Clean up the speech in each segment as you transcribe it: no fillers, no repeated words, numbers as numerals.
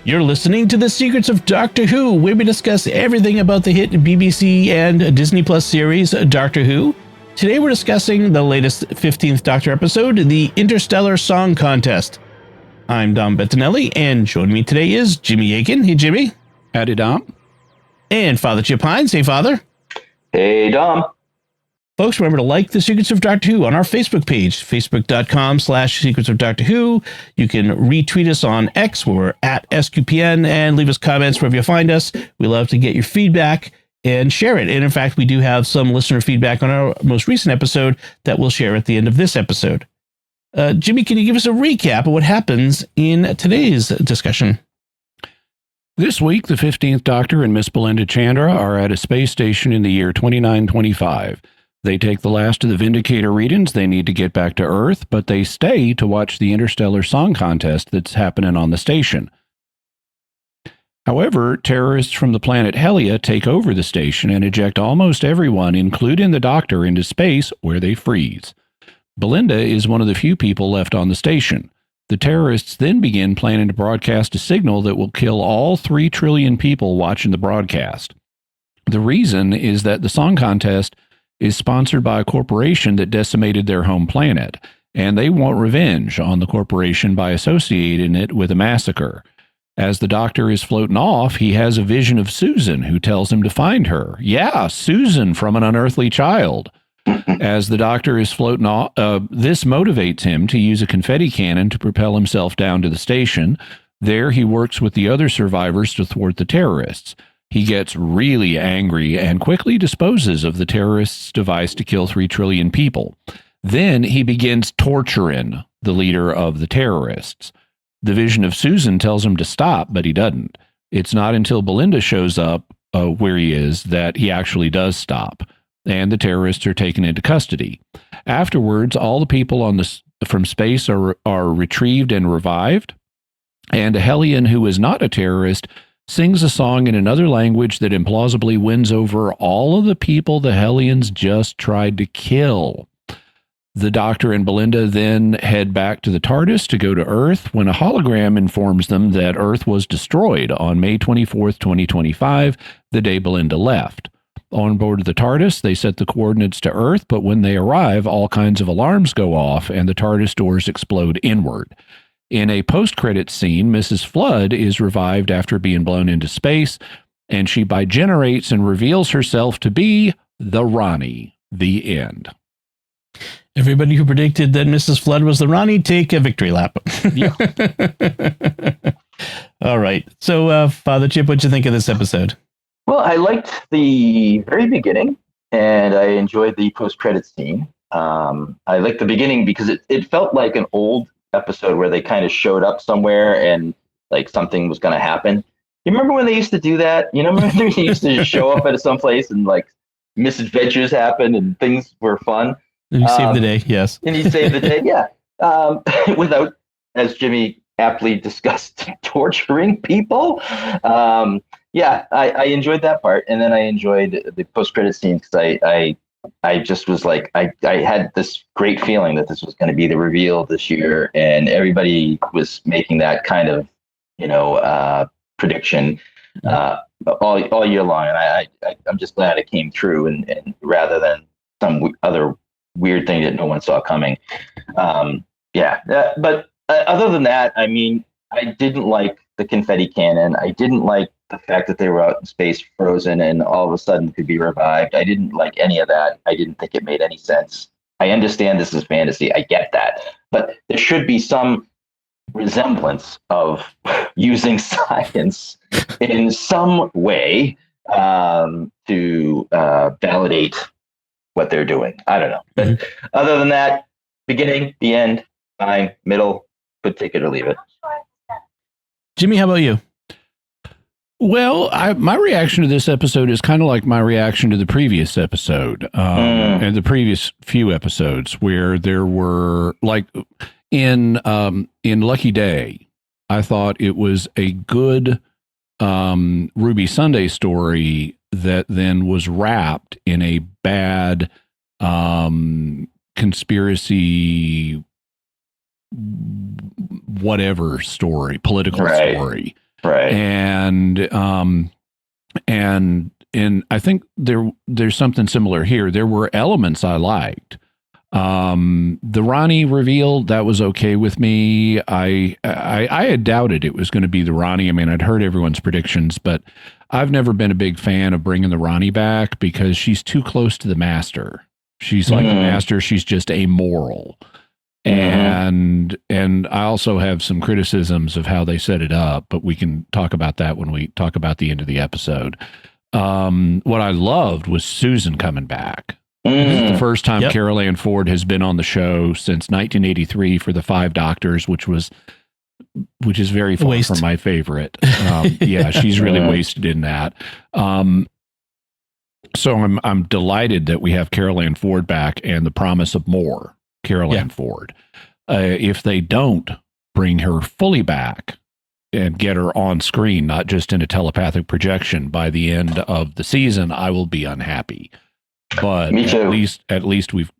You're listening to The Secrets of Doctor Who, where we discuss everything about the hit BBC and Disney Plus series Doctor Who. Today we're discussing the latest 15th Doctor episode, the Interstellar Song Contest. I'm Dom Bettinelli, and joining me today is Jimmy Akin. Hey, Jimmy. Howdy, Dom. And Father Chip Hines. Hey, Father. Hey, Dom. Folks, remember to like The Secrets of Doctor Who on our Facebook page, facebook.com/Secrets of Doctor Who. You can retweet us on X, where we're at SQPN, and leave us comments wherever you find us. We love to get your feedback and share it. And in fact, we do have some listener feedback on our most recent episode that we'll share at the end of this episode. Jimmy, can you give us a recap of what happens in today's discussion? This week, the 15th Doctor and Miss Belinda Chandra are at a space station in the year 2925. They take the last of the Vindicator readings. They need to get back to Earth, but they stay to watch the Interstellar Song Contest that's happening on the station. However, terrorists from the planet Helia take over the station and eject almost everyone, including the Doctor, into space, where they freeze. Belinda is one of the few people left on the station. The terrorists then begin planning to broadcast a signal that will kill all 3 trillion people watching the broadcast. The reason is that the song contest is sponsored by a corporation that decimated their home planet, and they want revenge on the corporation by associating it with a massacre. As the Doctor is floating off, he has a vision of Susan, who tells him to find her. Yeah, Susan from An Unearthly Child. As the Doctor is floating off, this motivates him to use a confetti cannon to propel himself down to the station. There he works with the other survivors to thwart the terrorists. He gets really angry and quickly disposes of the terrorists' device to kill 3 trillion people. Then he begins torturing the leader of the terrorists. The vision of Susan tells him to stop, but he doesn't. It's not until Belinda shows up where he is that he actually does stop, and the terrorists are taken into custody. Afterwards, all the people from space are retrieved and revived, and a Hellion who is not a terrorist sings a song in another language that implausibly wins over all of the people the Hellions just tried to kill. The Doctor and Belinda then head back to the TARDIS to go to Earth when a hologram informs them that Earth was destroyed on May 24th, 2025, the day Belinda left. On board the TARDIS, they set the coordinates to Earth, but when they arrive, all kinds of alarms go off and the TARDIS doors explode inward. In a post-credits scene, Mrs. Flood is revived after being blown into space, and she bigenerates and reveals herself to be the Rani. The end. Everybody who predicted that Mrs. Flood was the Rani, take a victory lap. Yeah. All right. So, Father Chip, what'd you think of this episode? Well, I liked the very beginning, and I enjoyed the post-credit scene. I liked the beginning because it felt like an old episode where they kind of showed up somewhere and like something was going to happen. You remember when they used to do that? You know, remember they used to just show up at some place and like misadventures happened and things were fun. And you saved the day, yes. And you saved the day, yeah. Without, as Jimmy aptly discussed, torturing people. Yeah, I enjoyed that part, and then I enjoyed the post-credit scene because I just was like, I had this great feeling that this was going to be the reveal this year, and everybody was making that kind of, prediction all year long, and I'm just glad it came true, and rather than some other weird thing that no one saw coming. But other than that, I mean, I didn't like the confetti cannon. I didn't like the fact that they were out in space frozen and all of a sudden could be revived. I didn't like any of that. I didn't think it made any sense. I understand this is fantasy. I get that. But there should be some resemblance of using science in some way to validate what they're doing. I don't know. But other than that, beginning, the end, fine, middle, could take it or leave it. Jimmy, how about you? Well, my reaction to this episode is kind of like my reaction to the previous episode and the previous few episodes, where there were like in Lucky Day, I thought it was a good Ruby Sunday story that then was wrapped in a bad conspiracy whatever story, political story. Right. And I think there's something similar here. There were elements I liked. The Rani reveal, that was okay with me. I had doubted it was going to be the Rani. I mean, I'd heard everyone's predictions, but I've never been a big fan of bringing the Rani back because she's too close to the Master. She's like the Master. She's just amoral. And I also have some criticisms of how they set it up, but we can talk about that when we talk about the end of the episode. What I loved was Susan coming back. This is the first time Carol Ann Ford has been on the show since 1983 for the Five Doctors, which is very far from my favorite. Yeah, she's really wasted in that. So I'm delighted that we have Carol Ann Ford back and the promise of more Carol Ann Ford. If they don't bring her fully back and get her on screen, not just in a telepathic projection by the end of the season, I will be unhappy. But at least we've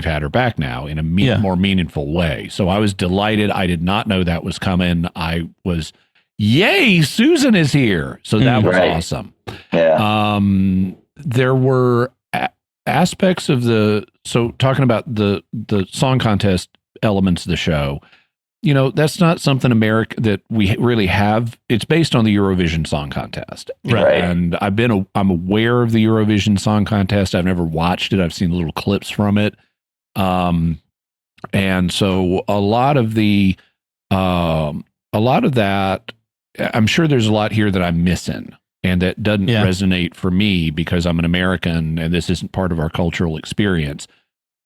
had her back now in a more meaningful way. So I was delighted. I did not know that was coming. I was, yay, Susan is here. So that was awesome. Yeah. There were aspects of talking about the song contest elements of the show. You know, that's not something that we really have. It's based on the Eurovision Song Contest. Right. And I'm aware of the Eurovision Song Contest. I've never watched it. I've seen little clips from it. And so a lot of that, I'm sure there's a lot here that I'm missing and that doesn't resonate for me because I'm an American and this isn't part of our cultural experience.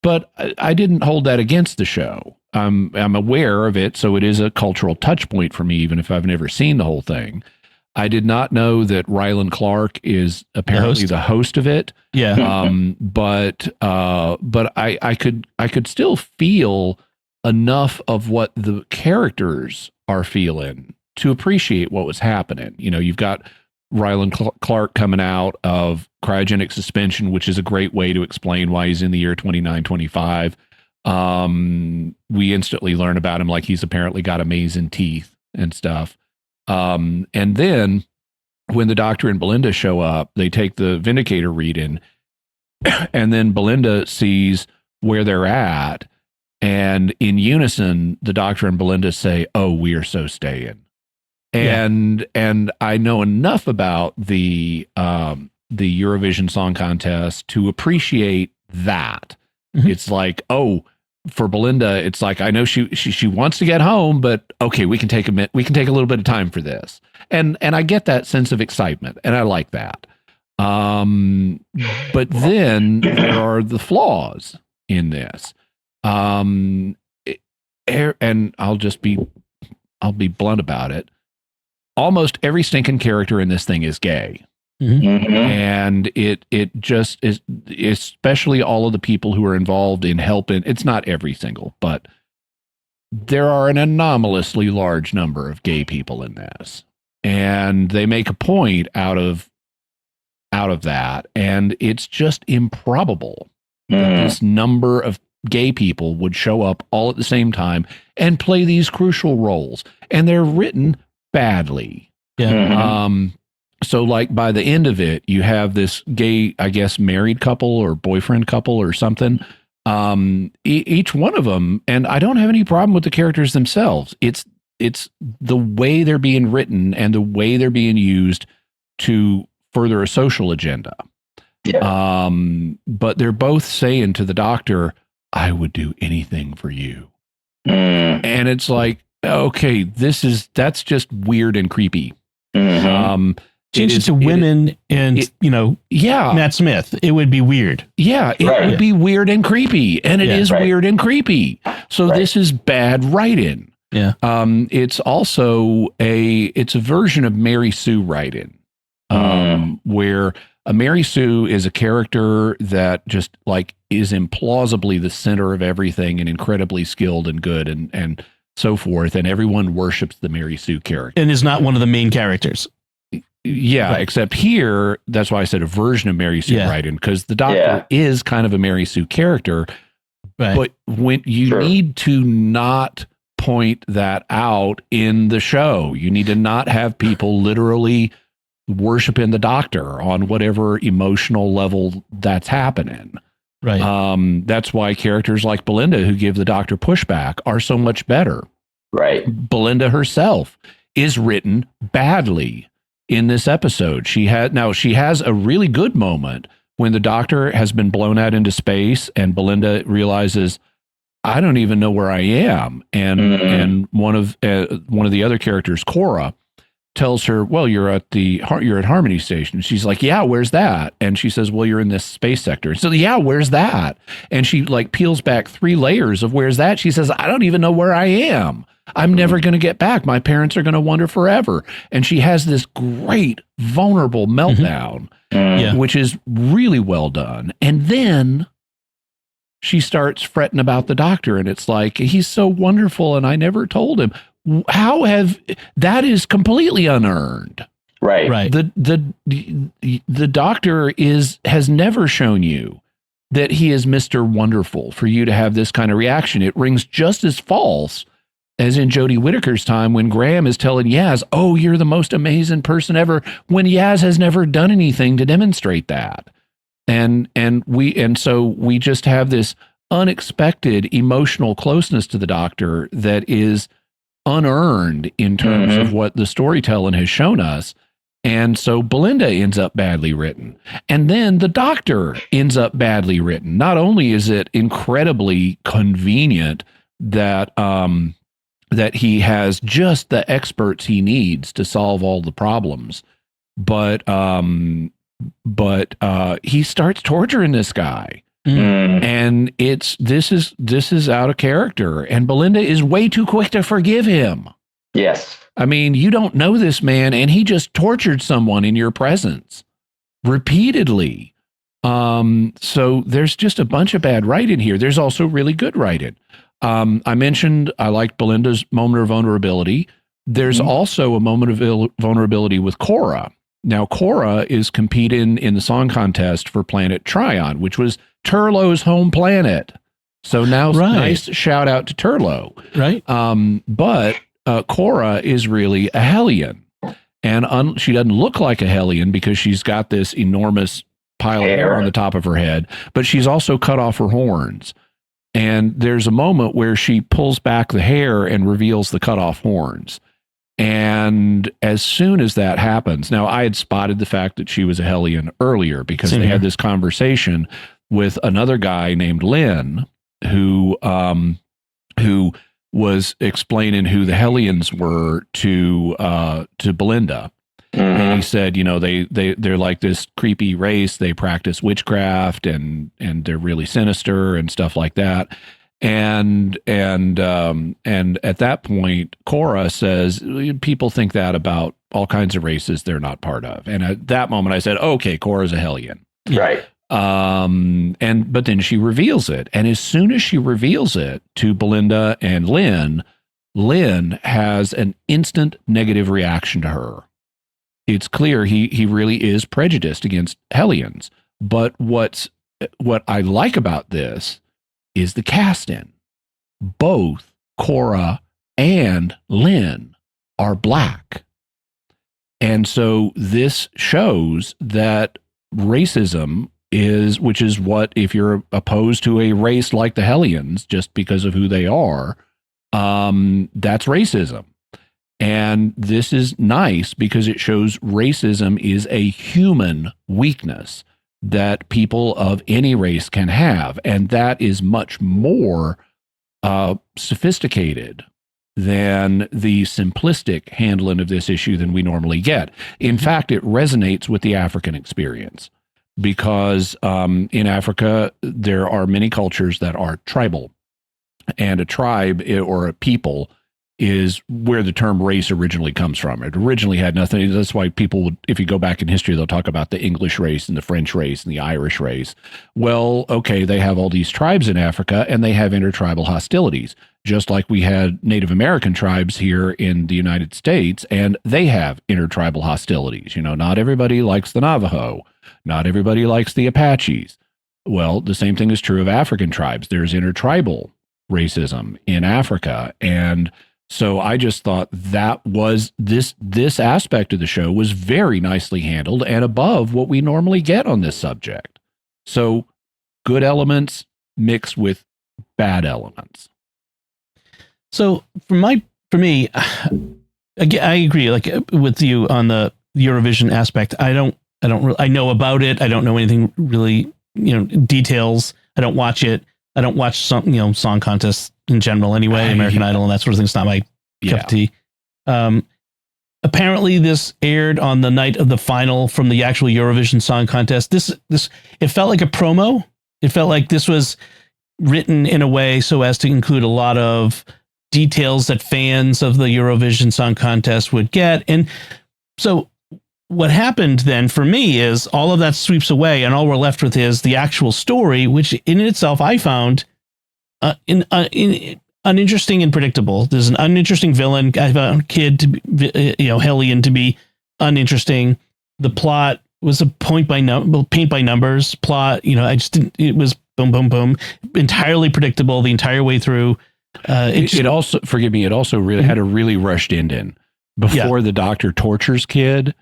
But I didn't hold that against the show. I'm aware of it, so it is a cultural touch point for me, even if I've never seen the whole thing. I did not know that Ryland Clark is apparently the host of it. Yeah. But I could still feel enough of what the characters are feeling to appreciate what was happening. You know, you've got Ryland Clark coming out of cryogenic suspension, which is a great way to explain why he's in the year 2925. We instantly learn about him, like he's apparently got amazing teeth and stuff. And then when the Doctor and Belinda show up, they take the Vindicator reading, and then Belinda sees where they're at, and in unison, the Doctor and Belinda say, "Oh, we are so staying." And I know enough about the Eurovision Song Contest to appreciate that. It's like, oh, for Belinda, it's like, I know she wants to get home, but okay, we can take a little bit of time for this. And I get that sense of excitement, and I like that. But then there are the flaws in this. And I'll be blunt about it. Almost every stinking character in this thing is gay. And it just is, especially all of the people who are involved in helping. It's not every single, but there are an anomalously large number of gay people in this, and they make a point out of that, and it's just improbable that this number of gay people would show up all at the same time and play these crucial roles, and they're written badly. So like by the end of it, you have this gay, I guess, married couple or boyfriend couple or something. Each one of them, and I don't have any problem with the characters themselves. It's the way they're being written and the way they're being used to further a social agenda. But they're both saying to the Doctor, "I would do anything for you." And it's like, okay, that's just weird and creepy. Change it to women and Matt Smith. It would be weird. Yeah, it would be weird and creepy, and it is weird and creepy. So this is bad writing. Yeah. It's also a version of Mary Sue writing, where a Mary Sue is a character that just like is implausibly the center of everything and incredibly skilled and good and so forth, and everyone worships the Mary Sue character and is not one of the main characters. Yeah, except here, that's why I said a version of Mary Sue writing, because the Doctor is kind of a Mary Sue character, but when you need to not point that out in the show. You need to not have people literally worshiping the doctor on whatever emotional level that's happening. Right. That's why characters like Belinda, who give the doctor pushback, are so much better. Right. Belinda herself is written badly in this episode. She has a really good moment when the doctor has been blown out into space and Belinda realizes, I don't even know where I am. And one of the other characters, Cora, tells her, well, you're at Harmony Station. She's like, yeah, where's that? And she says, well, you're in this space sector. So yeah, where's that? And she like peels back 3 layers of where's that? She says, I don't even know where I am. I'm never going to get back. My parents are going to wonder forever. And she has this great vulnerable meltdown, which is really well done. And then she starts fretting about the doctor. And it's like, he's so wonderful. And I never told him. That is completely unearned. Right. The doctor has never shown you that he is Mr. Wonderful for you to have this kind of reaction. It rings just as false as in Jodie Whittaker's time when Graham is telling Yaz, oh, you're the most amazing person ever, when Yaz has never done anything to demonstrate that. And so we just have this unexpected emotional closeness to the doctor that is unearned in terms of what the storytelling has shown us. And so Belinda ends up badly written. And then the doctor ends up badly written. Not only is it incredibly convenient that that he has just the experts he needs to solve all the problems, but he starts torturing this guy. And this is out of character, and Belinda is way too quick to forgive him. Yes. I mean, you don't know this man, and he just tortured someone in your presence repeatedly. So there's just a bunch of bad writing here. There's also really good writing. I mentioned I liked Belinda's moment of vulnerability. There's also a moment of vulnerability with Cora. Now, Cora is competing in the song contest for planet Tryon, which was Turlough's home planet. So now, nice shout out to Turlough. Right. But Cora is really a Hellion. And she doesn't look like a Hellion because she's got this enormous pile of hair on the top of her head, but she's also cut off her horns. And there's a moment where she pulls back the hair and reveals the cut off horns. And as soon as that happens, now I had spotted the fact that she was a Hellion earlier because they had this conversation with another guy named Lynn who was explaining who the Hellions were to Belinda. And he said, you know, they're like this creepy race. They practice witchcraft and they're really sinister and stuff like that. And at that point, Cora says, people think that about all kinds of races they're not part of. And at that moment I said, okay, Cora's a Hellion. Right. But then she reveals it. And as soon as she reveals it to Belinda and Lynn has an instant negative reaction to her. It's clear he really is prejudiced against Hellions. But what I like about this is the casting. Both Cora and Lynn are black. And so this shows that racism which is what, if you're opposed to a race like the Hellions, just because of who they are, that's racism. And this is nice because it shows racism is a human weakness that people of any race can have. And that is much more sophisticated than the simplistic handling of this issue than we normally get. In fact, it resonates with the African experience because in Africa, there are many cultures that are tribal. And a tribe or a people is where the term race originally comes from. It originally had nothing. That's why people would, if you go back in history, they'll talk about the English race and the French race and the Irish race. Well, okay, they have all these tribes in Africa and they have intertribal hostilities, just like we had Native American tribes here in the United States, and they have intertribal hostilities. You know, not everybody likes the Navajo. Not everybody likes the Apaches. Well, the same thing is true of African tribes. There's intertribal racism in Africa. And so I just thought that was this aspect of the show was very nicely handled and above what we normally get on this subject. So good elements mixed with bad elements. So for me, again, I agree like with you on the Eurovision aspect. I know about it. I don't know anything really, details. I don't watch it. I don't watch song contests in general anyway, American Idol and that sort of thing. It's not my cup of tea. Apparently this aired on the night of the final from the actual Eurovision Song Contest. It felt like a promo. It felt like this was written in a way so as to include a lot of details that fans of the Eurovision Song Contest would get. And so what happened then for me is all of that sweeps away and all we're left with is the actual story, which in itself I found uninteresting and predictable. There's an uninteresting villain. I found Kid to be, Hellion to be uninteresting. The plot was a paint by numbers plot. I just didn't, it was boom, boom, boom, entirely predictable the entire way through. It also really had a really rushed ending before the doctor tortures Kid.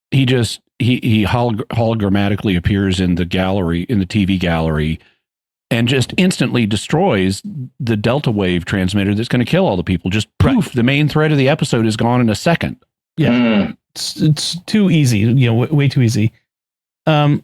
He hologrammatically appears in the gallery, in the TV gallery, and just instantly destroys the delta wave transmitter that's going to kill all the people. Just poof, the main thread of the episode is gone in a second. Yeah, it's too easy. Way too easy. The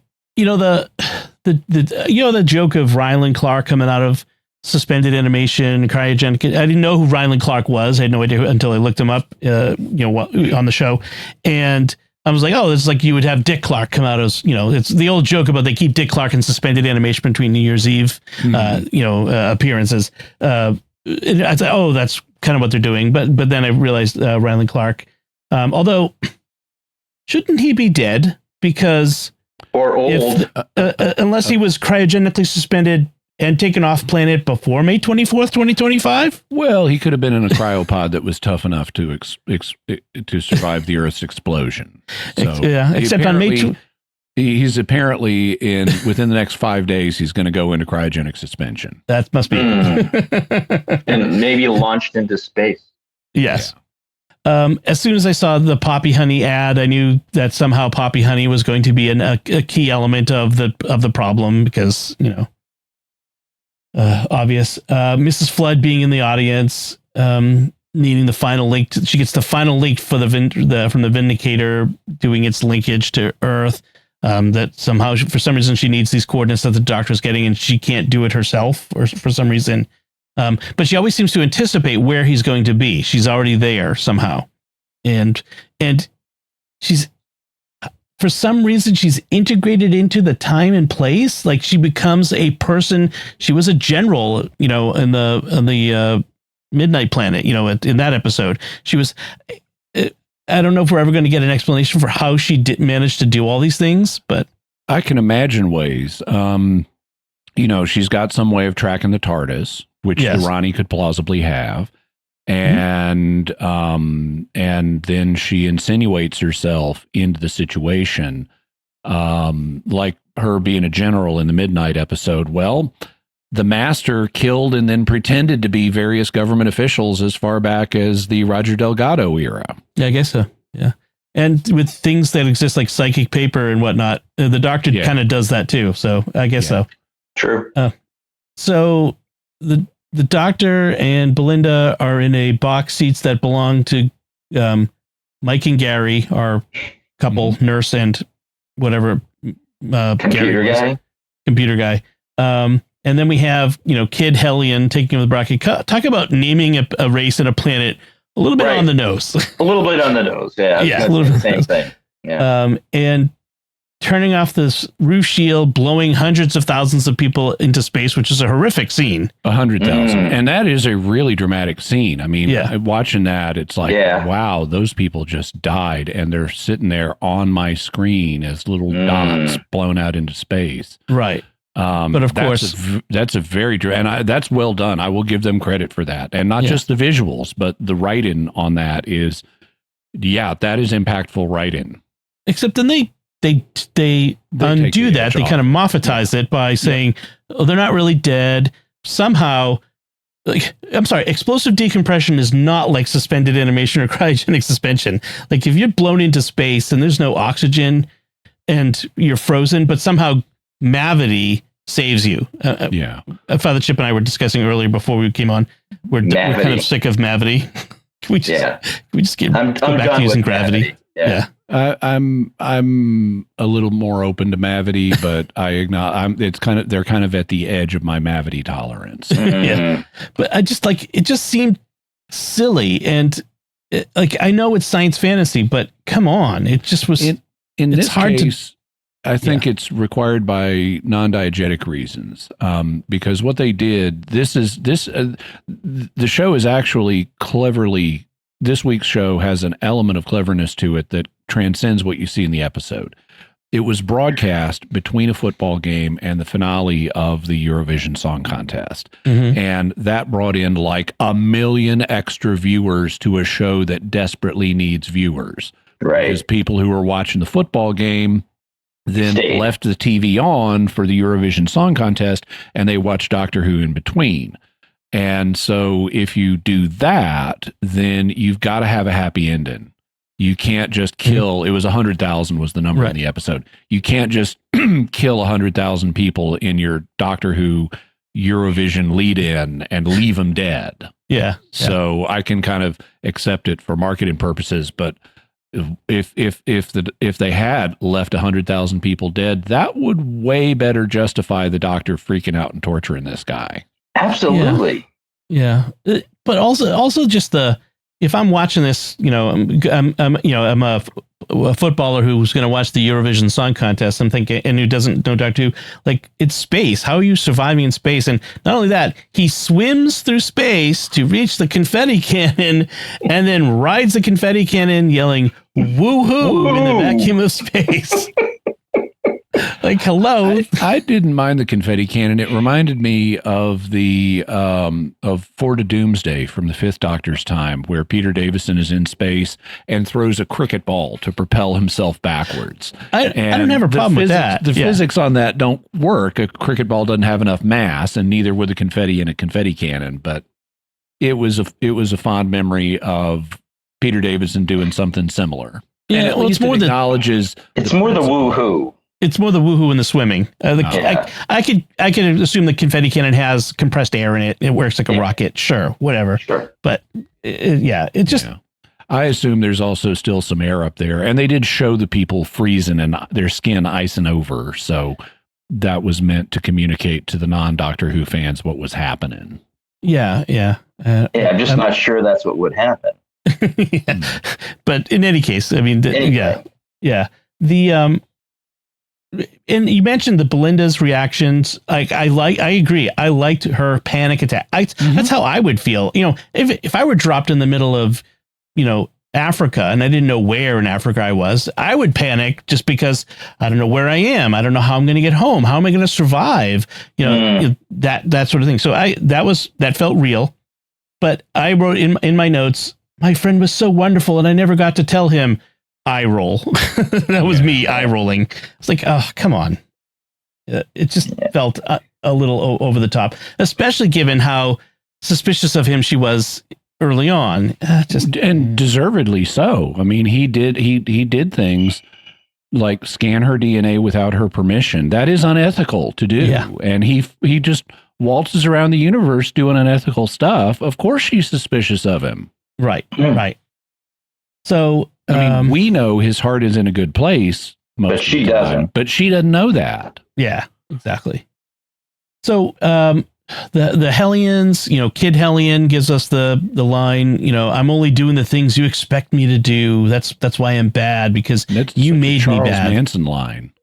joke of Ryland Clark coming out of suspended animation, cryogenic. I didn't know who Ryland Clark was. I had no idea until I looked him up. On the show, and I was like, oh, it's like you would have Dick Clark come out as, it's the old joke about they keep Dick Clark in suspended animation between New Year's Eve, appearances. I thought, oh, that's kind of what they're doing. But then I realized Ryland Clark, although shouldn't he be dead? Because or old, unless he was cryogenically suspended and taken off planet before May 24th, 2025? Well, he could have been in a cryopod that was tough enough to survive the Earth's explosion. So except on May he's apparently within the next 5 days, he's going to go into cryogenic suspension. That must be. And maybe launched into space. Yes. Yeah. As soon as I saw the Poppy Honey ad, I knew that somehow Poppy Honey was going to be a key element of the problem because, obvious. Mrs. Flood being in the audience, needing the final link. She gets the final link for from the Vindicator doing its linkage to Earth. That somehow, for some reason, she needs these coordinates that the doctor's getting, and she can't do it herself, or for some reason. But she always seems to anticipate where he's going to be. She's already there somehow, and she's. For some reason, she's integrated into the time and place. Like she becomes a person. She was a general, in the Midnight Planet. In that episode, she was. I don't know if we're ever going to get an explanation for how she manage to do all these things, but I can imagine ways. She's got some way of tracking the TARDIS, which the Rani could plausibly have. And then she insinuates herself into the situation, like her being a general in the Midnight episode. Well, the Master killed and then pretended to be various government officials as far back as the Roger Delgado era. Yeah, I guess so. Yeah. And with things that exist like psychic paper and whatnot, the Doctor kind of does that too. So I guess so. True. So the Doctor and Belinda are in a box seats that belong to Mike and Gary, our couple, nurse and whatever computer guy. And then we have Kid Hellion taking the bracket. Talk about naming a race and a planet a little bit on the nose. A little bit on the nose. Yeah. Yeah. A little bit same thing. Yeah. And turning off this roof shield, blowing hundreds of thousands of people into space, which is a horrific scene. 100,000. And that is a really dramatic scene. I mean, watching that, it's like, wow, those people just died and they're sitting there on my screen as little dots blown out into space. Right. But of course, that's a very, and that's well done. I will give them credit for that. And not just the visuals, but the write-in on that is, that is impactful write-in. Except then they undo that. They kind of Moffatize it by saying, oh, they're not really dead. Somehow like, I'm sorry, explosive decompression is not like suspended animation or cryogenic suspension. Like if you're blown into space and there's no oxygen and you're frozen, but somehow gravity saves you. Father Chip and I were discussing earlier before we came on. We're kind of sick of gravity. Can we just go back to using gravity? Yeah. I'm a little more open to Mavity, but I acknowledge they're kind of at the edge of my Mavity tolerance. Yeah, but I just it just seemed silly, and I know it's science fantasy, but come on, it just was. In this case, I think it's required by non-diegetic reasons, because what they did. The show is actually cleverly. This week's show has an element of cleverness to it that transcends what you see in the episode. It was broadcast between a football game and the finale of the Eurovision Song Contest. Mm-hmm. And that brought in like 1 million extra viewers to a show that desperately needs viewers. Right. Because people who were watching the football game then left the TV on for the Eurovision Song Contest, and they watched Doctor Who in between. And so if you do that, then you've got to have a happy ending. You can't just kill. It was 100,000 was the number in the episode. You can't just kill 100,000 people in your Doctor Who Eurovision lead-in and leave them dead. Yeah. So I can kind of accept it for marketing purposes, but if they had left 100,000 people dead, that would way better justify the Doctor freaking out and torturing this guy. Absolutely. Yeah. But also just if I'm watching this, I'm a footballer who's going to watch the Eurovision Song Contest, I'm thinking, and who doesn't know Doctor Who, like, it's space. How are you surviving in space? And not only that, he swims through space to reach the confetti cannon and then rides the confetti cannon yelling woohoo in the vacuum of space. Like, hello. I didn't mind the confetti cannon. It reminded me of the of Fort of Doomsday from the Fifth Doctor's time, where Peter Davison is in space and throws a cricket ball to propel himself backwards. I don't have a problem with that. The physics on that don't work. A cricket ball doesn't have enough mass, and neither would the confetti in a confetti cannon. But it was a fond memory of Peter Davison doing something similar. Yeah, and at least it acknowledges. It's more the woohoo. It's more the woohoo and the swimming. I could assume the confetti cannon has compressed air in it. It works like a rocket. Sure, whatever. Sure. But it just. Yeah. I assume there's also still some air up there, and they did show the people freezing and their skin icing over. So that was meant to communicate to the non-Doctor Who fans what was happening. Yeah. I'm just not sure that's what would happen. But in any case, I mean, and you mentioned the Belinda's reactions. I agree. I liked her panic attack. That's how I would feel. If I were dropped in the middle of, Africa and I didn't know where in Africa I was, I would panic just because I don't know where I am. I don't know how I'm going to get home. How am I going to survive? That sort of thing. So that felt real. But I wrote in my notes, my friend was so wonderful and I never got to tell him. Eye roll. That was me eye rolling. It's like, oh, come on. It just felt a little over the top, especially given how suspicious of him she was early on. And deservedly so. I mean, he did things like scan her DNA without her permission. That is unethical to do. Yeah. And he just waltzes around the universe doing unethical stuff. Of course she's suspicious of him. Right. So, I mean, we know his heart is in a good place, but she doesn't. But she doesn't know that. Yeah, exactly. So, the Hellions, Kid Hellion gives us the line, I'm only doing the things you expect me to do. That's why I'm bad, because you made me bad. Charles Manson line.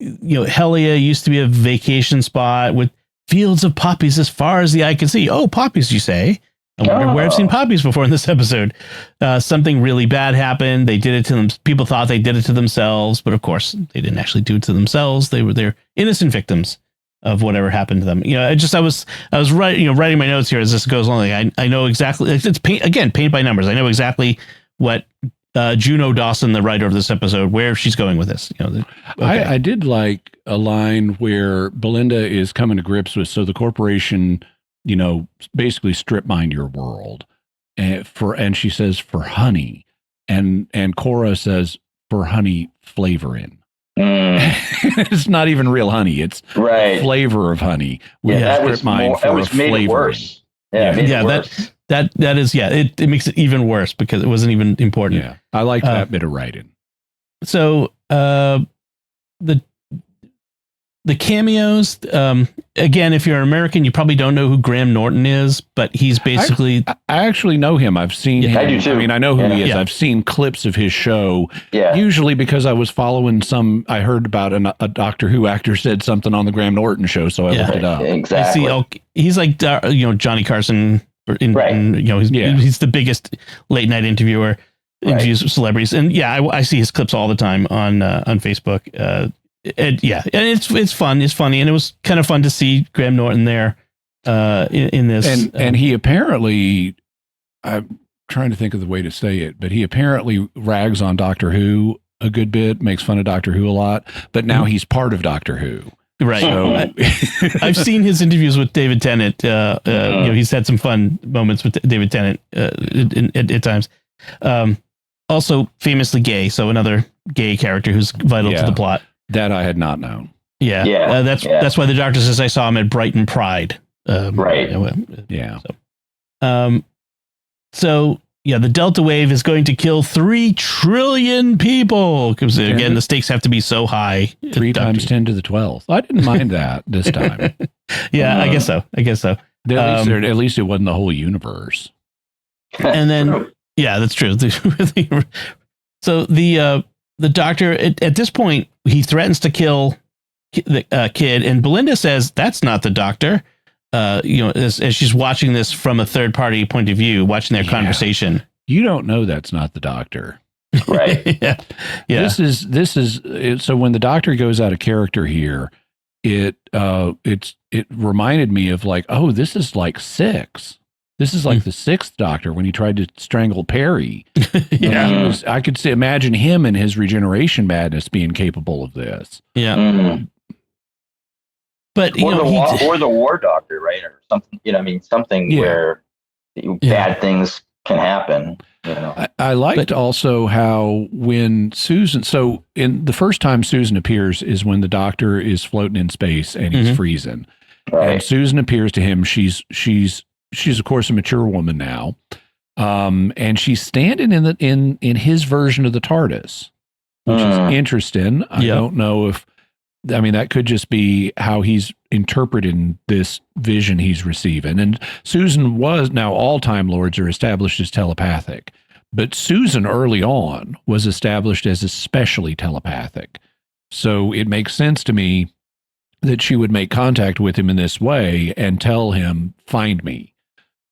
Hellia used to be a vacation spot with fields of poppies as far as the eye can see. Oh, poppies, you say? I wonder where I've seen poppies before in this episode. Something really bad happened. They did it to them. People thought they did it to themselves, but of course they didn't actually do it to themselves. They're innocent victims of whatever happened to them. I was writing my notes here as this goes along. I know exactly. It's paint by numbers. I know exactly what Juno Dawson, the writer of this episode, where she's going with this. I did like a line where Belinda is coming to grips with, so the corporation, basically strip mine your world, and she says for honey, and Cora says for honey flavoring. It's not even real honey; it's flavor of honey. That was made it worse. That is it makes it even worse because it wasn't even important. Yeah, I like that bit of writing. So the cameos, again, if you're an American, you probably don't know who Graham Norton is, but he's basically... I actually know him. I've seen him. I do too. I mean, I know who he is. I've seen clips of his show, usually because I was following I heard about a Doctor Who actor said something on the Graham Norton show, so I looked it up. Exactly. I see, he's like, Johnny Carson, he's the biggest late night interviewer, interviews celebrities. And I see his clips all the time on Facebook. And it's fun. It's funny. And it was kind of fun to see Graham Norton there in this. And he apparently, I'm trying to think of the way to say it, but he apparently rags on Doctor Who a good bit, makes fun of Doctor Who a lot, but now he's part of Doctor Who. Right. So I've seen his interviews with David Tennant. He's had some fun moments with David Tennant at times. Also famously gay. So another gay character who's vital to the plot. That I had not known. That's why the Doctor says I saw him at Brighton Pride. So the Delta wave is going to kill 3 trillion people. Because again, the stakes have to be so high. 3 times 10 to the 12th. I didn't mind that this time. I guess so. At least it wasn't the whole universe. And then, that's true. So the Doctor, at this point, he threatens to kill the kid, and Belinda says, that's not the Doctor. As she's watching this from a third party point of view, watching their conversation. You don't know that's not the Doctor. Right. This is so when the Doctor goes out of character here, it reminded me of like, oh, this is like 6. This is like the 6th Doctor when he tried to strangle Perry. I could imagine him and his regeneration madness being capable of this. Yeah. Mm-hmm. But or the War Doctor, right, or something. Something where bad things can happen. I liked also how when Susan. So in the first time Susan appears is when the Doctor is floating in space and he's freezing, and Susan appears to him. She's of course a mature woman now, and she's standing in his version of the TARDIS, which is interesting. I don't know if. I mean, that could just be how he's interpreting this vision he's receiving. And Susan now all Time Lords are established as telepathic, but Susan early on was established as especially telepathic. So it makes sense to me that she would make contact with him in this way and tell him, find me.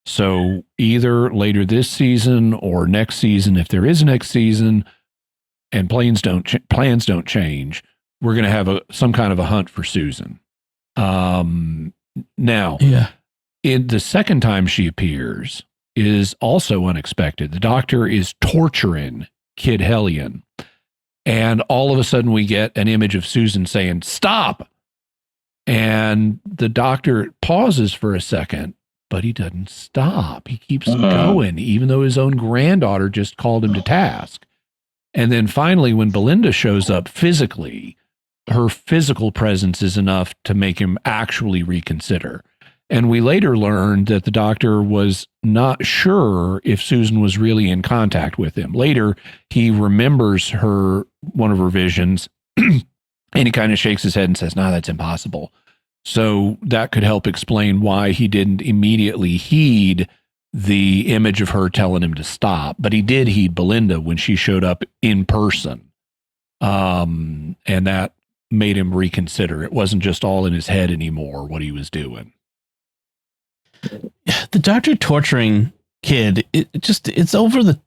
So either later this season or next season, if there is a next season and plans don't change, we're going to have some kind of a hunt for Susan. Now, in the second time she appears is also unexpected. The Doctor is torturing Kid Hellion, and all of a sudden we get an image of Susan saying, stop. And the Doctor pauses for a second, but he doesn't stop. He keeps going, even though his own granddaughter just called him to task. And then finally, when Belinda shows up physically, her physical presence is enough to make him actually reconsider. And we later learned that the Doctor was not sure if Susan was really in contact with him. Later, he remembers one of her visions, and he kind of shakes his head and says, no, that's impossible. So that could help explain why he didn't immediately heed the image of her telling him to stop. But he did heed Belinda when she showed up in person. And that made him reconsider. It wasn't just all in his head anymore, what he was doing. The Doctor torturing Kid, it's over the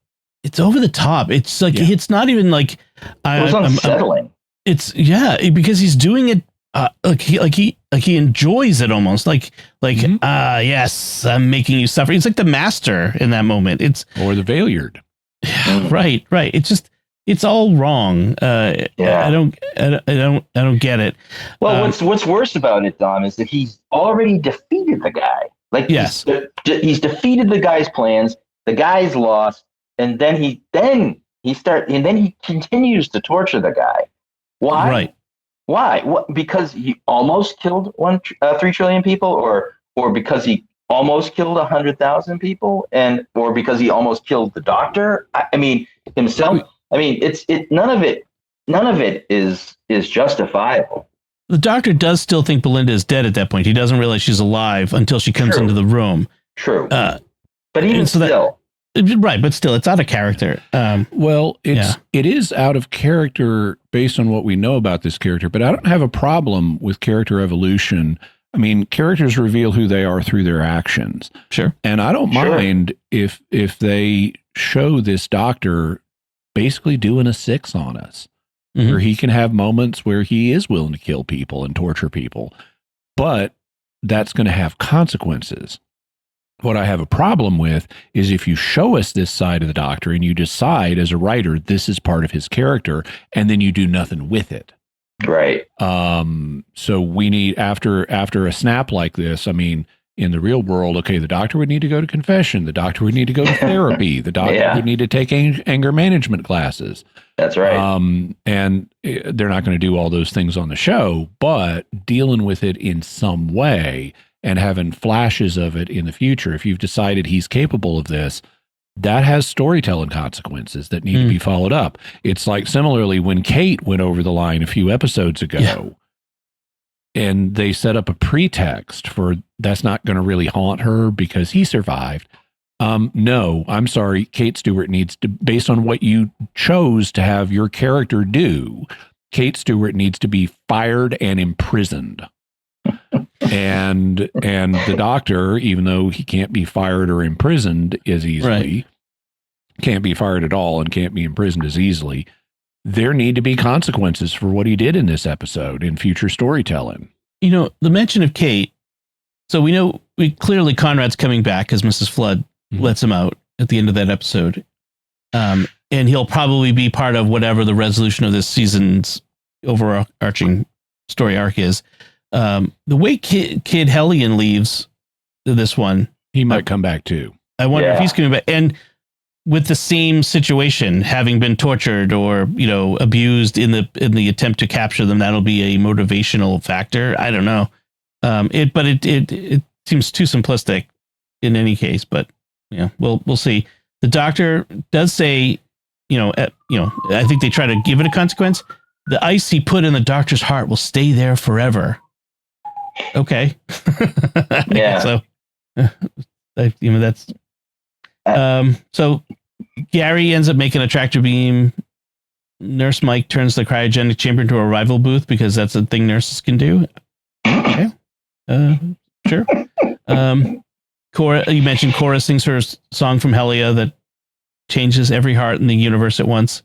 top. It's like, it's not even like, it was unsettling. Because he's doing it like he enjoys it almost yes, I'm making you suffer. It's like the Master in that moment. Or the Valeyard. Right. It's all wrong. I don't get it. Well, what's worse about it, Dom, is that he's already defeated the guy. Like, yes, he's defeated the guy's plans. The guy's lost, and then he continues to torture the guy. Why? Right. Why? What? Because he almost killed 3 trillion people, or because he almost killed 100,000 people, or because he almost killed the doctor. I mean, himself. I mean, none of it is justifiable. The doctor does still think Belinda is dead at that point. He doesn't realize she's alive until she comes into the room. True. But even right, but still, it's out of character. It is out of character based on what we know about this character, but I don't have a problem with character evolution. I mean, characters reveal who they are through their actions. Sure. And I don't mind if they show this doctor basically doing a 6 on us, where he can have moments where he is willing to kill people and torture people, but that's going to have consequences. What I have a problem with is if you show us this side of the doctor and you decide as a writer, this is part of his character, and then you do nothing with it. Right. So we need, after a snap like this, I mean, in the real world, okay, the doctor would need to go to confession. The doctor would need to go to therapy. The doctor would need to take anger management classes. That's right. And they're not going to do all those things on the show, but dealing with it in some way and having flashes of it in the future. If you've decided he's capable of this, that has storytelling consequences that need to be followed up. It's like similarly when Kate went over the line a few episodes ago, and they set up a pretext for that's not going to really haunt her because he survived. No, I'm sorry. Kate Stewart needs to, based on what you chose to have your character do, Kate Stewart needs to be fired and imprisoned. and the doctor, even though he can't be fired or imprisoned as easily, can't be fired at all and can't be imprisoned as easily, there need to be consequences for what he did in this episode in future storytelling. You know, the mention of Kate. So we clearly Conrad's coming back as Mrs. Flood lets him out at the end of that episode. And he'll probably be part of whatever the resolution of this season's overarching story arc is. The way Kid Hellion leaves this one, he might come back too. I wonder if he's coming back. And with the same situation, having been tortured or, abused in the attempt to capture them, that'll be a motivational factor. I don't know. It seems too simplistic in any case, but we'll see. The doctor does say, I think they try to give it a consequence. The ice he put in the doctor's heart will stay there forever. Okay. So, that's, so Gary ends up making a tractor beam. Nurse Mike turns the cryogenic chamber into a rival booth because that's a thing nurses can do. Okay. Sure. Cora, you mentioned Cora sings her song from Helia that changes every heart in the universe at once.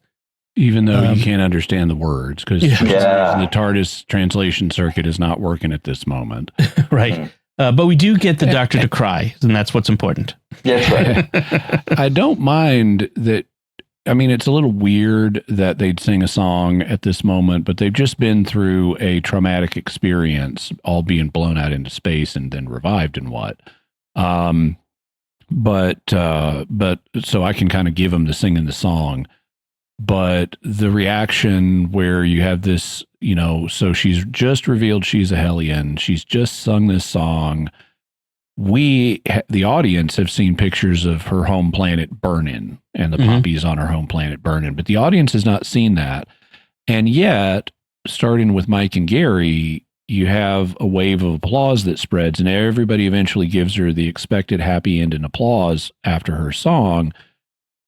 Even though you can't understand the words because the TARDIS translation circuit is not working at this moment. Right. But we do get the doctor to cry, and that's what's important. That's right. I don't mind that. I mean, it's a little weird that they'd sing a song at this moment, but they've just been through a traumatic experience, all being blown out into space and then revived and what. But so I can kind of give them the singing the song. But the reaction where you have this, so she's just revealed she's a Hellion. She's just sung this song. We, the audience, have seen pictures of her home planet burning and the poppies on her home planet burning. But the audience has not seen that. And yet, starting with Mike and Gary, you have a wave of applause that spreads and everybody eventually gives her the expected happy end and applause after her song.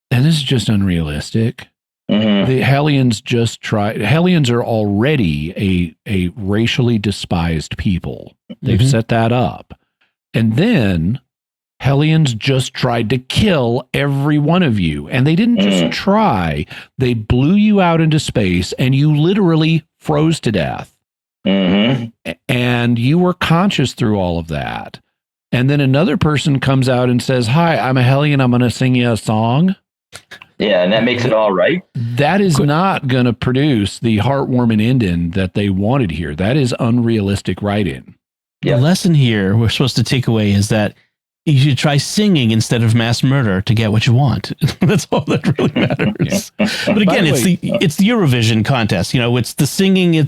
And this is just unrealistic. The Hellions Hellions are already a racially despised people. They've set that up. And then Hellions just tried to kill every one of you. And they didn't just try. They blew you out into space and you literally froze to death. And you were conscious through all of that. And then another person comes out and says, "Hi, I'm a Hellion. I'm going to sing you a song." Yeah, and that makes it all right. That is not going to produce the heartwarming ending that they wanted here. That is unrealistic writing. Yeah. The lesson here we're supposed to take away is that you should try singing instead of mass murder to get what you want. That's all that really matters. But again, it's the Eurovision contest. You know, it's the singing. I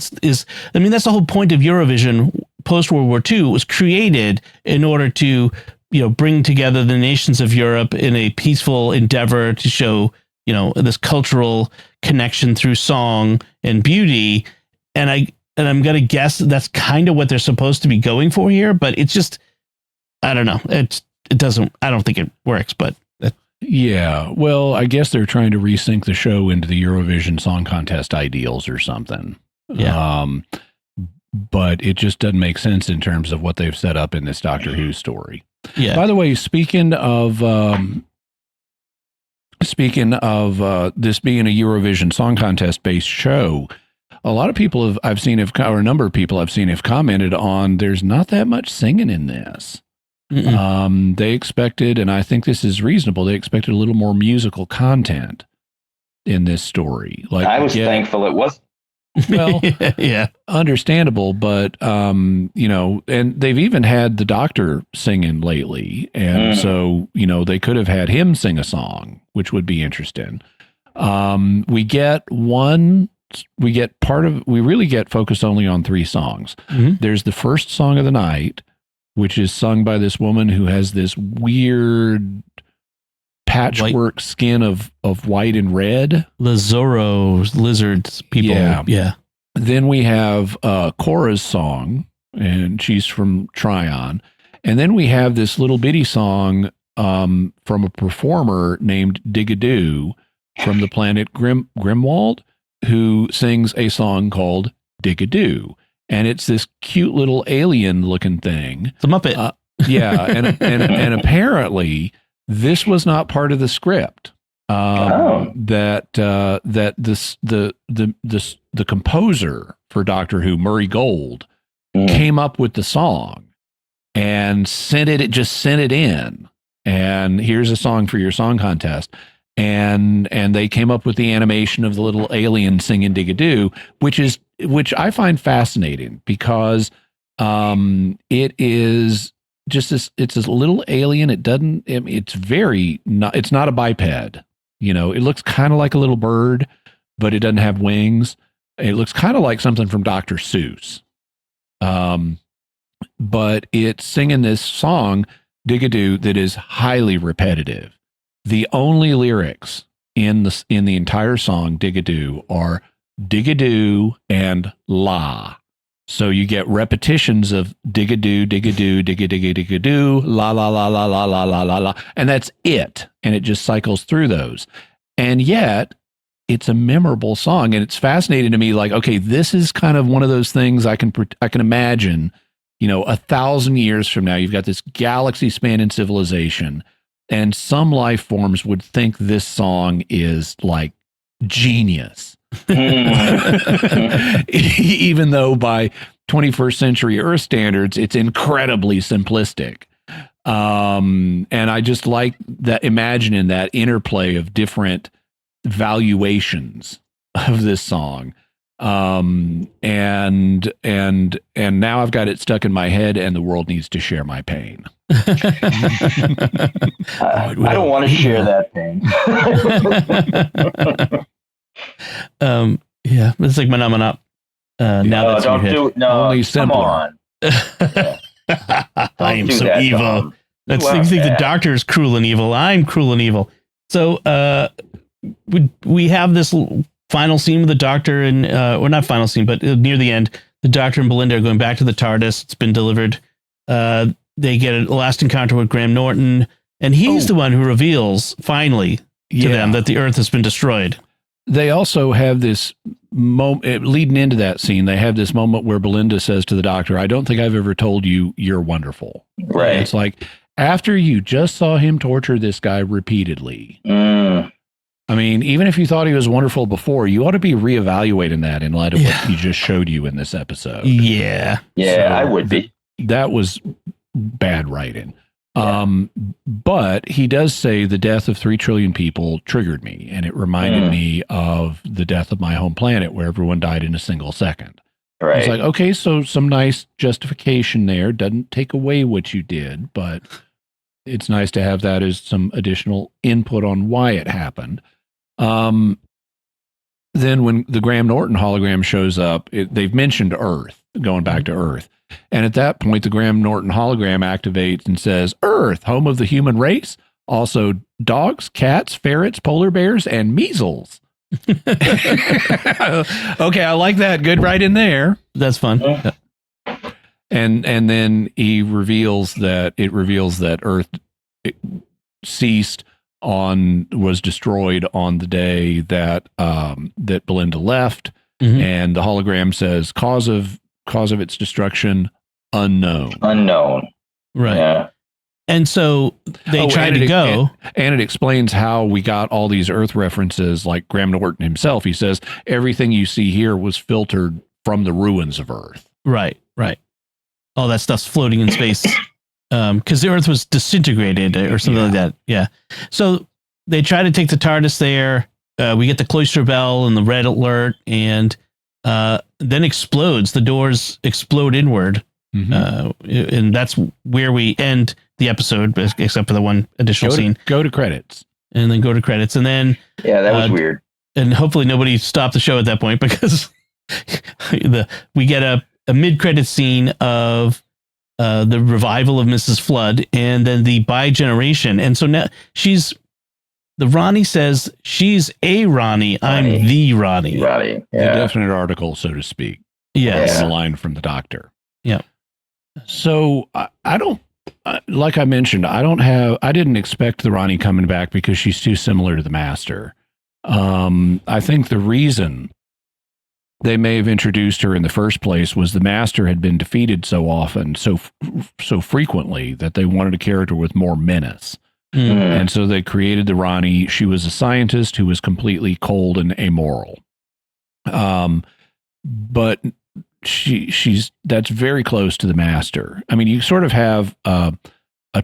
mean, that's the whole point of Eurovision post World War II. It was created in order to, you know, bring together the nations of Europe in a peaceful endeavor to show, you know, this cultural connection through song and beauty. And I'm going to guess that's kind of what they're supposed to be going for here, but it's just, I don't know. I don't think it works, but. Yeah. Well, I guess they're trying to resync the show into the Eurovision Song Contest ideals or something. Yeah. But it just doesn't make sense in terms of what they've set up in this Doctor Who story. Yeah. By the way, speaking of this being a Eurovision Song Contest based show, a lot of people a number of people I've seen have commented on there's not that much singing in this. They expected, and I think this is reasonable, they expected a little more musical content in this story. Like I was thankful it was. Well, yeah, understandable, but you know, and they've even had the Doctor singing lately, and so you know they could have had him sing a song, which would be interesting. We really get focused only on 3 songs. There's the first song of the night, which is sung by this woman who has this weird patchwork skin of white and red. Lazaro lizards people. Yeah. Then we have Cora's song, and she's from Tryon. And then we have this little bitty song from a performer named Digadoo from the planet Grimwald, who sings a song called Digadoo. And it's this cute little alien looking thing. It's a Muppet. Yeah. And apparently this was not part of the script. That the composer for Doctor Who, Murray Gold, came up with the song and sent it in. And here's a song for your song contest. And they came up with the animation of the little alien singing Digadoo, which I find fascinating because it is just it's this little alien. It's not a biped. You know, it looks kind of like a little bird, but it doesn't have wings. It looks kind of like something from Dr. Seuss. But it's singing this song, Digadoo, that is highly repetitive. The only lyrics in the entire song, Digadoo, are Digadoo and la. So you get repetitions of Digadoo, Digadoo, Digadoo, Digadoo, la, la, la, la, la, la, la, la, la. And that's it. And it just cycles through those. And yet it's a memorable song. And it's fascinating to me. Like, okay, this is kind of one of those things I can imagine, you know, 1,000 years from now, you've got this galaxy spanning civilization, and some life forms would think this song is like genius. Even though by 21st century Earth standards, it's incredibly simplistic. And I just like that, imagining that interplay of different valuations of this song. And now I've got it stuck in my head, and the world needs to share my pain. I don't want to share that pain. Yeah, it's like Manamana. Now that's don't do no. Only Come on. I am so evil. Tom. That's you think the Doctor is cruel and evil. I'm cruel and evil. So we have this final scene with the Doctor and or not final scene, but near the end, the Doctor and Belinda are going back to the TARDIS. It's been delivered. They get a last encounter with Graham Norton, and he's the one who reveals finally to them that the Earth has been destroyed. They also have this moment leading into that scene. They have this moment where Belinda says to the Doctor, "I don't think I've ever told you you're wonderful." Right. And it's like, after you just saw him torture this guy repeatedly. I mean, even if you thought he was wonderful before, you ought to be reevaluating that in light of what he just showed you in this episode. Yeah. Yeah, so I would be. That was bad writing. But he does say the death of 3 trillion people triggered me, and it reminded me of the death of my home planet, where everyone died in a single second. Right. It's like, okay, so some nice justification there. Doesn't take away what you did, but it's nice to have that as some additional input on why it happened. Then when the Graham Norton hologram shows up, they've mentioned Earth, going back to Earth. And at that point, the Graham Norton hologram activates and says, Earth, home of the human race, also dogs, cats, ferrets, polar bears, and measles. Okay, I like that. Good right in there. That's fun. Yeah. And then reveals that Earth was destroyed on the day that that Belinda left, and the hologram says cause of its destruction unknown. Right. Yeah. And so they tried to go. And it explains how we got all these Earth references, like Graham Norton himself. He says, everything you see here was filtered from the ruins of Earth. Right. All that stuff's floating in space because the Earth was disintegrated or something like that. Yeah. So they try to take the TARDIS there. We get the cloister bell and the red alert, and then explodes. The doors explode inward. And that's where we end the episode, except for the one additional scene. Go to credits. And then go to credits. And then... Yeah, that was weird. And hopefully nobody stopped the show at that point, because we get a mid-credit scene of the revival of Mrs. Flood, and then the bi-generation. And so now the Rani says, she's a Rani. I'm the Rani. Rani, yeah. The definite article, so to speak. Yes. The line from the doctor. Yeah. So I don't, like I mentioned, I didn't expect the Rani coming back because she's too similar to the Master. I think the reason they may have introduced her in the first place was the Master had been defeated so often, so frequently, that they wanted a character with more menace. And so they created the Rani. She was a scientist who was completely cold and amoral. But that's very close to the Master. I mean, you sort of have a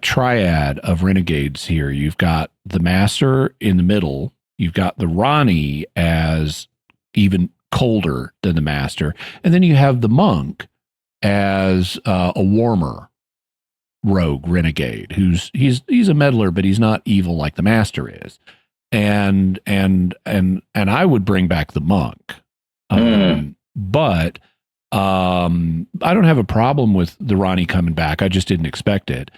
triad of renegades here. You've got the Master in the middle. You've got the Rani as even colder than the Master, and then you have the monk as a warmer rogue renegade he's a meddler, but he's not evil like the Master is. And I would bring back the monk. But I don't have a problem with the Rani coming back. I just didn't expect it.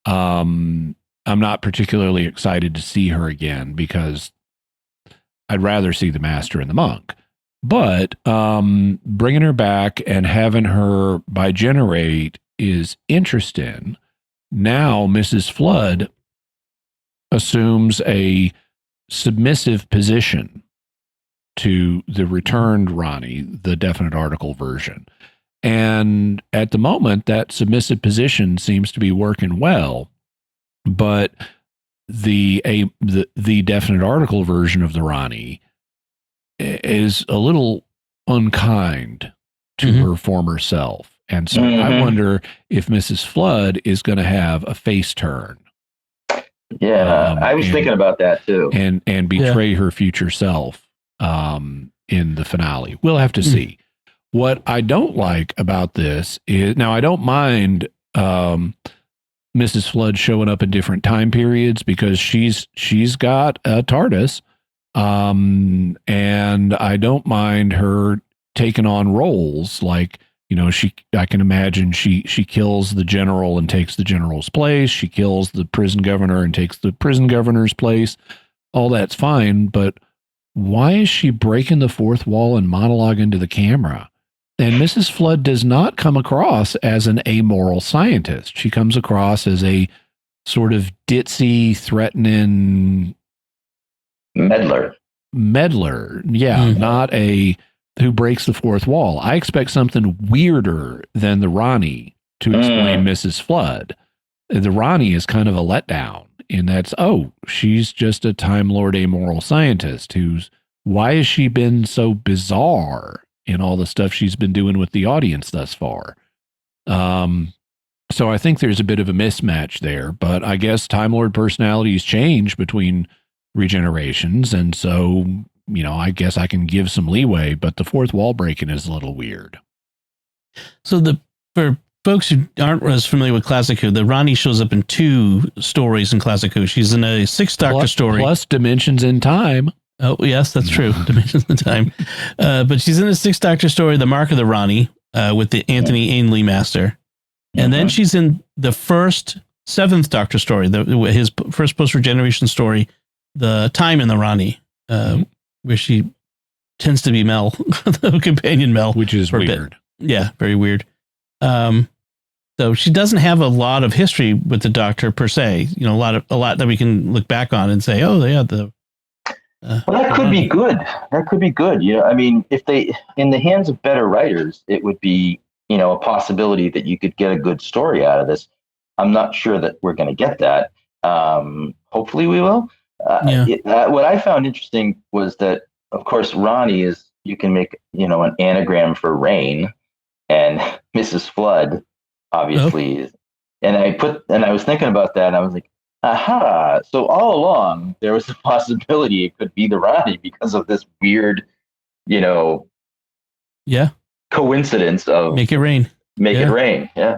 I'm not particularly excited to see her again because I'd rather see the Master and the monk. But bringing her back and having her bigenerate is interesting. Now Mrs. Flood assumes a submissive position to the returned Rani, the definite article version. And at the moment, that submissive position seems to be working well. But the definite article version of the Rani is a little unkind to her former self. And so I wonder if Mrs. Flood is going to have a face turn. Yeah, I was thinking about that too. And betray her future self in the finale. We'll have to see. What I don't like about this is, now I don't mind Mrs. Flood showing up in different time periods because she's got a TARDIS. And I don't mind her taking on roles like, I can imagine she kills the general and takes the general's place. She kills the prison governor and takes the prison governor's place. All that's fine, but why is she breaking the fourth wall and monologuing to the camera? And Mrs. Flood does not come across as an amoral scientist. She comes across as a sort of ditzy, threatening meddler. Yeah, not who breaks the fourth wall. I expect something weirder than the Rani to explain Mrs. Flood. The Rani is kind of a letdown in that's, she's just a Time Lord amoral scientist why has she been so bizarre in all the stuff she's been doing with the audience thus far? So I think there's a bit of a mismatch there, but I guess Time Lord personalities change between regenerations. And so, I guess I can give some leeway, but the fourth wall breaking is a little weird. So for folks who aren't as familiar with Classic Who, the Rani shows up in 2 stories in Classic Who. She's in a 6th Doctor story. Plus Dimensions in Time. Oh, yes, that's true. Dimensions in Time. But she's in a 6th Doctor story, The Mark of the Rani, with the Anthony Ainley Master. And then she's in the first 7th Doctor story, his first post-regeneration story, The Time in the Rani, where she tends to be Mel, the companion Mel. Which is weird. Yeah, very weird. So she doesn't have a lot of history with the Doctor per se. A lot that we can look back on and say, oh, yeah, well, that could be good. That could be good. I mean, if they, in the hands of better writers, it would be, a possibility that you could get a good story out of this. I'm not sure that we're going to get that. Hopefully we will. What I found interesting was that, of course, Rani is, you can make, an anagram for rain, and Mrs. Flood obviously is. And I was thinking about that, and I was like, aha. So all along there was a possibility it could be the Rani because of this weird, coincidence of make it rain. It rain. Yeah.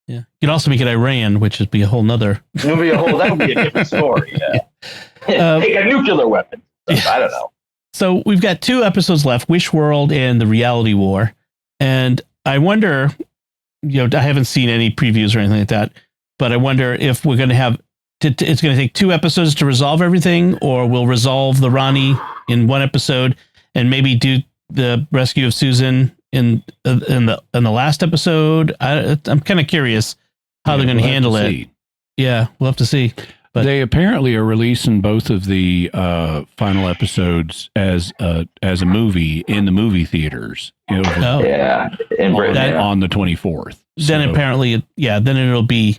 Yeah. You could also make it Iran, which would be a whole nother. That would be a different story. Yeah. Take a nuclear weapon. I don't know. So we've got 2 episodes left, Wish World and The Reality War. And I wonder, I haven't seen any previews or anything like that, but I wonder if we're going to have, it's going to take 2 episodes to resolve everything, or we'll resolve the Rani in 1 episode and maybe do the rescue of Susan in the last episode. I'm kind of curious how they're going to handle it. See. Yeah, we'll have to see. But they apparently are releasing both of the final episodes as a movie in the movie theaters. In Britain, on the 24th. Then apparently, then it'll be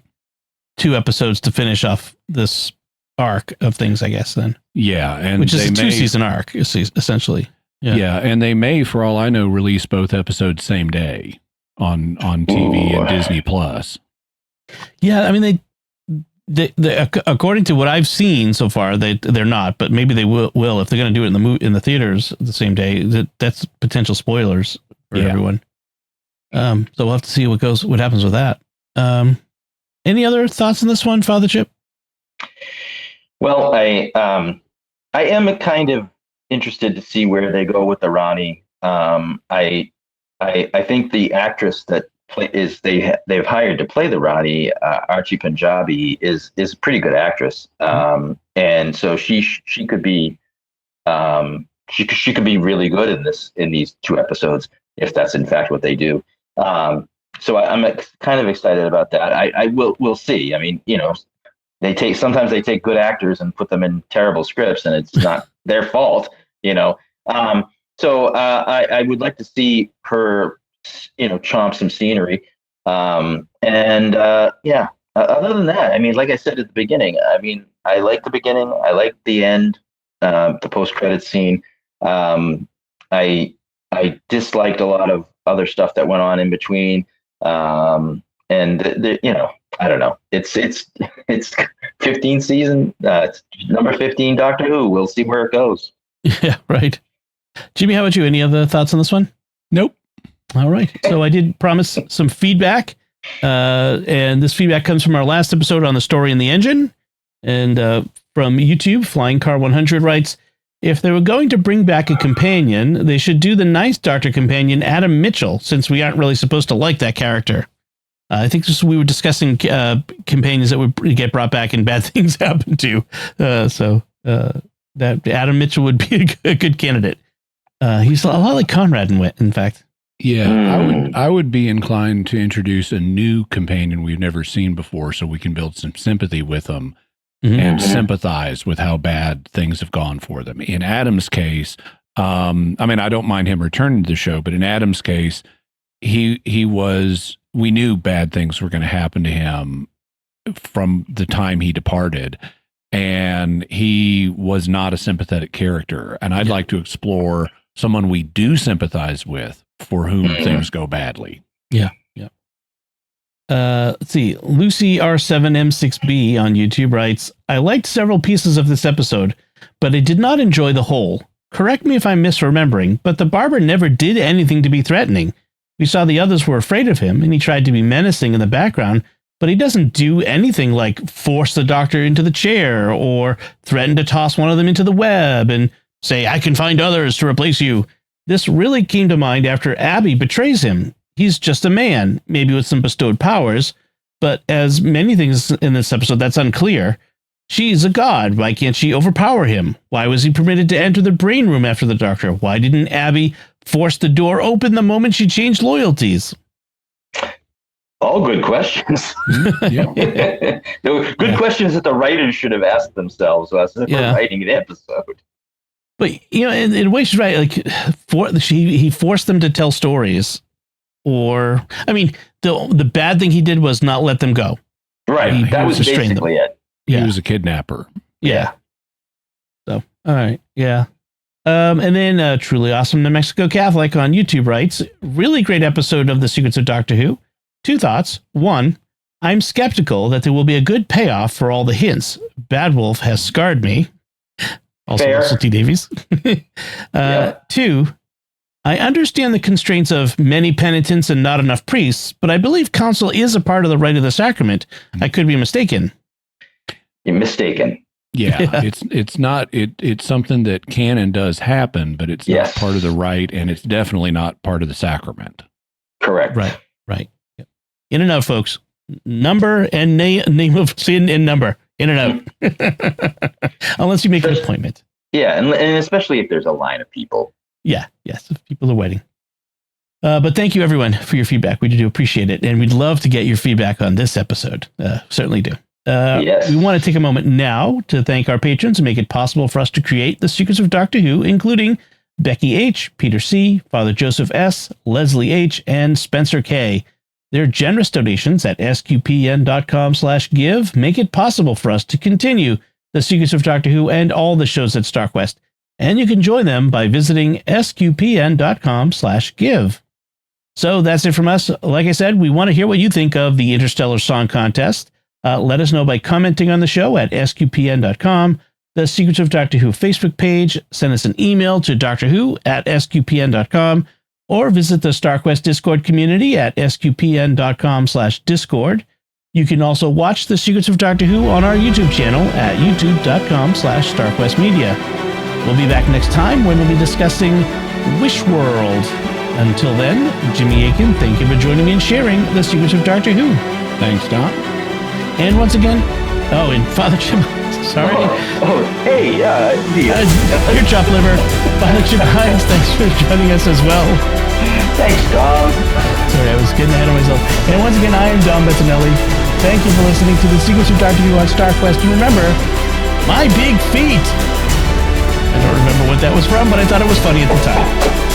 2 episodes to finish off this arc of things, I guess. Then, and which is a 2-season arc, essentially. Yeah, and they may, for all I know, release both episodes same day on TV and Disney Plus. Yeah, I mean they according to what I've seen so far, they're not, but maybe they will if they're going to do it in the theaters the same day. That's potential spoilers for everyone. So we'll have to see what happens with that. Any other thoughts on this one, Father Chip? Well, I am kind of interested to see where they go with the Rani. I think the actress that they've hired to play the Rani, Archie Punjabi, is a pretty good actress. And so she could be she could be really good in these 2 episodes if that's in fact what they do. So I'm kind of excited about that. We'll see. I mean, sometimes they take good actors and put them in terrible scripts, and it's not their fault, So I would like to see her, chomp some scenery. Other than that, I mean, like I said at the beginning, I mean, I like the beginning. I like the end, the post-credit scene. I disliked a lot of other stuff that went on in between. I don't know. It's 15th season. It's number 15 Doctor Who. We'll see where it goes. Yeah, right. Jimmy, how about you? Any other thoughts on this one? Nope. All right. So I did promise some feedback. And this feedback comes from our last episode on the story in the engine. And from YouTube, Flying Car 100 writes, if they were going to bring back a companion, they should do the nice Doctor companion, Adam Mitchell, since we aren't really supposed to like that character. I think we were discussing companions that would get brought back and bad things happen to. So that Adam Mitchell would be a good candidate. He's a lot like Conrad, in fact. Yeah, I would be inclined to introduce a new companion we've never seen before, so we can build some sympathy with them and sympathize with how bad things have gone for them. In Adam's case, I mean, I don't mind him returning to the show, but in Adam's case, we knew bad things were going to happen to him from the time he departed, and he was not a sympathetic character. And I'd like to explore someone we do sympathize with for whom things go badly. Yeah. Yeah. Let's see. Lucy R7M6B on YouTube writes, I liked several pieces of this episode, but I did not enjoy the whole. Correct me if I'm misremembering, but the barber never did anything to be threatening. We saw the others were afraid of him, and he tried to be menacing in the background, but he doesn't do anything like force the doctor into the chair or threaten to toss one of them into the web and say, I can find others to replace you. This really came to mind after Abby betrays him. He's just a man, maybe with some bestowed powers, but as many things in this episode, that's unclear. She's a god. Why can't she overpower him? Why was he permitted to enter the brain room after the doctor? Why didn't Abby force the door open the moment she changed loyalties? All good questions. Good questions that the writers should have asked themselves as they were writing an episode. But, in a way, she's right. Like, he forced them to tell stories. Or, I mean, the bad thing he did was not let them go. Right. That was basically it. He was a kidnapper. Yeah. So, all right. Yeah. And then Truly Awesome New Mexico Catholic on YouTube writes, really great episode of The Secrets of Doctor Who. 2 thoughts. 1, I'm skeptical that there will be a good payoff for all the hints. Bad Wolf has scarred me. Also, Russell T. Davies. 2, I understand the constraints of many penitents and not enough priests, but I believe counsel is a part of the rite of the sacrament. I could be mistaken. You're mistaken. Yeah. It's something that can and does happen, but it's not part of the rite, and it's definitely not part of the sacrament. Correct. Right. In and out, folks. Number and name of sin and number. In and out. Unless you make an appointment. Yeah, and especially if there's a line of people. Yes, if people are waiting. But thank you, everyone, for your feedback. We do appreciate it, and we'd love to get your feedback on this episode. Certainly do. We want to take a moment now to thank our patrons and make it possible for us to create The Secrets of Doctor Who, including Becky H., Peter C., Father Joseph S., Leslie H., and Spencer K. Their generous donations at sqpn.com/give make it possible for us to continue The Secrets of Doctor Who and all the shows at StarQuest. And you can join them by visiting sqpn.com/give. So that's it from us. Like I said, we want to hear what you think of the Interstellar Song Contest. Let us know by commenting on the show at sqpn.com, the Secrets of Doctor Who Facebook page, send us an email to doctorwho@sqpn.com, or visit the StarQuest Discord community at sqpn.com/discord. You can also watch The Secrets of Doctor Who on our YouTube channel at youtube.com/StarQuestMedia. We'll be back next time when we'll be discussing Wish World. Until then, Jimmy Akin, thank you for joining me and sharing The Secrets of Doctor Who. Thanks, Don. And once again, and Father Jim, sorry. Your chop liver. Father Jim Hines, thanks for joining us as well. Thanks, Dom. Sorry, I was getting ahead of myself. And once again, I am Don Bettinelli. Thank you for listening to The Secrets of Doctor Who on StarQuest. And remember, my big feet. I don't remember what that was from, but I thought it was funny at the time.